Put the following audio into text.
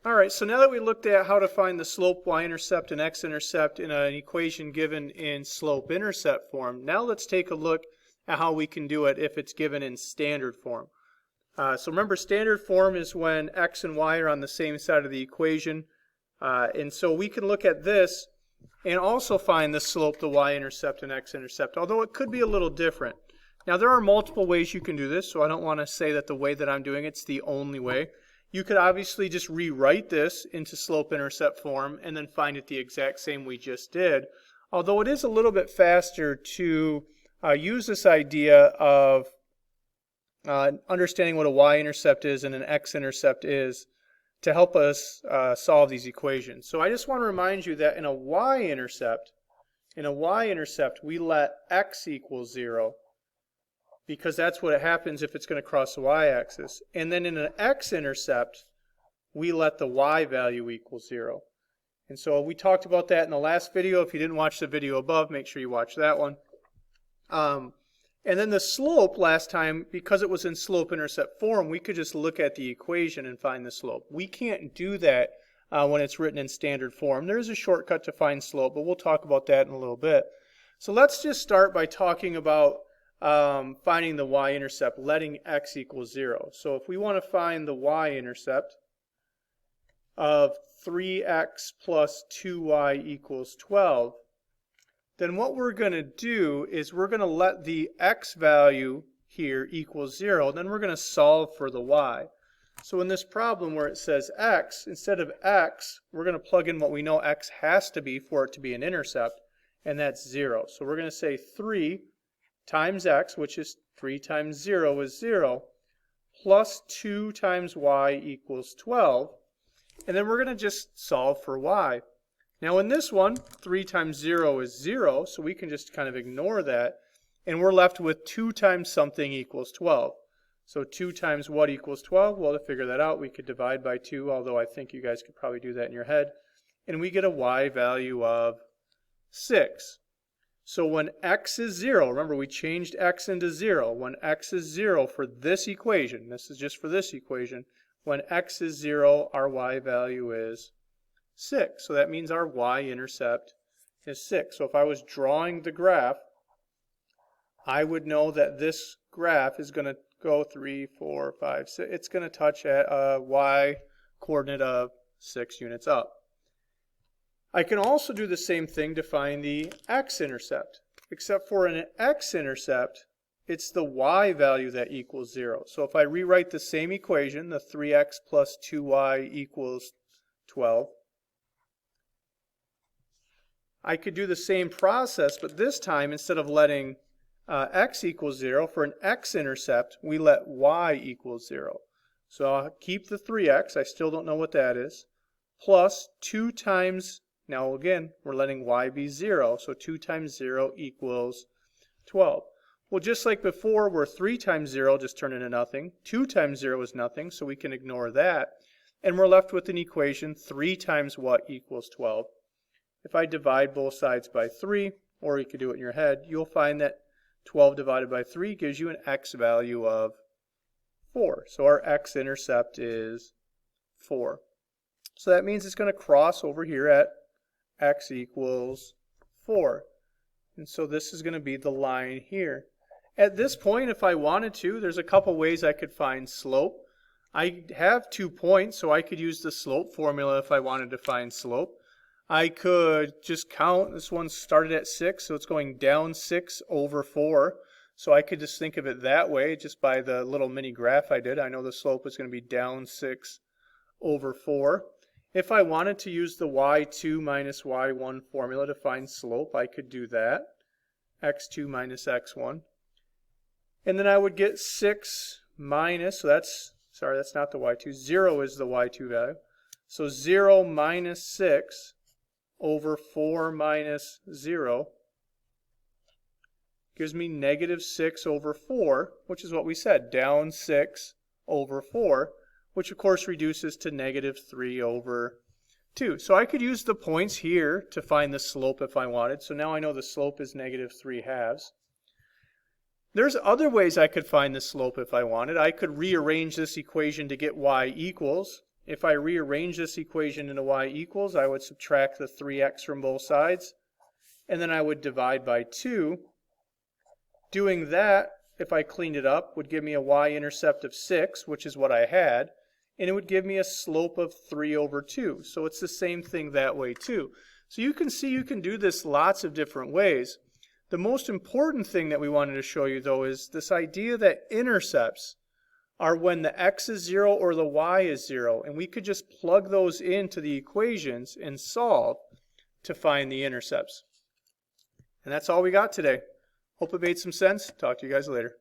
Alright, so now that we looked at how to find the slope, y-intercept, and x-intercept in an equation given in slope-intercept form, now let's take a look at how we can do it if it's given in standard form. So remember, standard form is when x and y are on the same side of the equation. And so we can look at this and also find the slope, the y-intercept, and x-intercept, although it could be a little different. Now there are multiple ways you can do this, so I don't want to say that the way that I'm doing it's the only way. You could obviously just rewrite this into slope-intercept form and then find it the exact same we just did, although it is a little bit faster to use this idea of understanding what a y-intercept is and an x-intercept is to help us solve these equations. So I just want to remind you that in a y-intercept, we let x equal 0 because that's what happens if it's going to cross the y-axis. And then in an x-intercept, we let the y value equal 0. And so we talked about that in the last video. If you didn't watch the video above, make sure you watch that one. And then the slope last time, because it was in slope-intercept form, we could just look at the equation and find the slope. We can't do that when it's written in standard form. There is a shortcut to find slope, but we'll talk about that in a little bit. So let's just start by talking about finding the y-intercept, letting x equal 0. So if we want to find the y-intercept of 3x plus 2y equals 12, then what we're going to do is we're going to let the x value here equal 0, then we're going to solve for the y. So in this problem where it says x, instead of x, we're going to plug in what we know x has to be for it to be an intercept, and that's 0. So we're going to say 3 times x, which is 3 times 0 is 0, plus 2 times y equals 12, and then we're going to just solve for y. Now in this one, 3 times 0 is 0, so we can just kind of ignore that, and we're left with 2 times something equals 12. So 2 times what equals 12? Well, to figure that out, we could divide by 2, although I think you guys could probably do that in your head, and we get a y value of 6. So when x is 0, remember we changed x into 0, when x is 0 for this equation, this is just for this equation, when x is 0, our y value is 6. So that means our y-intercept is 6. So if I was drawing the graph, I would know that this graph is going to go 3, 4, 5, 6. It's going to touch at a y coordinate of 6 units up. I can also do the same thing to find the x-intercept, except for an x-intercept, it's the y value that equals 0. So if I rewrite the same equation, the 3x plus 2y equals 12, I could do the same process, but this time instead of letting x equals 0, for an x-intercept, we let y equals 0. So I'll keep the 3x, I still don't know what that is, plus 2 times, now again, we're letting y be 0, so 2 times 0 equals 12. Well, just like before, where 3 times 0 just turned into nothing, 2 times 0 is nothing, so we can ignore that, and we're left with an equation 3 times what equals 12. If I divide both sides by 3, or you could do it in your head, you'll find that 12 divided by 3 gives you an x value of 4. So our x-intercept is 4. So that means it's going to cross over here at x equals 4. And so this is going to be the line here. At this point, if I wanted to, there's a couple ways I could find slope. I have 2 points, so I could use the slope formula if I wanted to find slope. I could just count. This one started at 6, so it's going down 6 over 4. So I could just think of it that way, just by the little mini graph I did. I know the slope is going to be down 6 over 4. If I wanted to use the y2 minus y1 formula to find slope, I could do that. x2 minus x1. And then I would get 6 minus, so that's not the y2, 0 is the y2 value. So 0 minus 6 over 4 minus 0 gives me negative 6 over 4, which is what we said, down 6 over 4, which of course reduces to negative 3 over 2. So I could use the points here to find the slope if I wanted. So now I know the slope is negative 3/2. There's other ways I could find the slope if I wanted. I could rearrange this equation to get y equals. if I rearrange this equation into y equals, I would subtract the 3x from both sides, and then I would divide by 2. Doing that, if I cleaned it up, would give me a y-intercept of 6, which is what I had, and it would give me a slope of 3 over 2. So it's the same thing that way too. So you can see you can do this lots of different ways. The most important thing that we wanted to show you, though, is this idea that intercepts are when the x is 0 or the y is 0, and we could just plug those into the equations and solve to find the intercepts. And that's all we got today. Hope it made some sense. Talk to you guys later.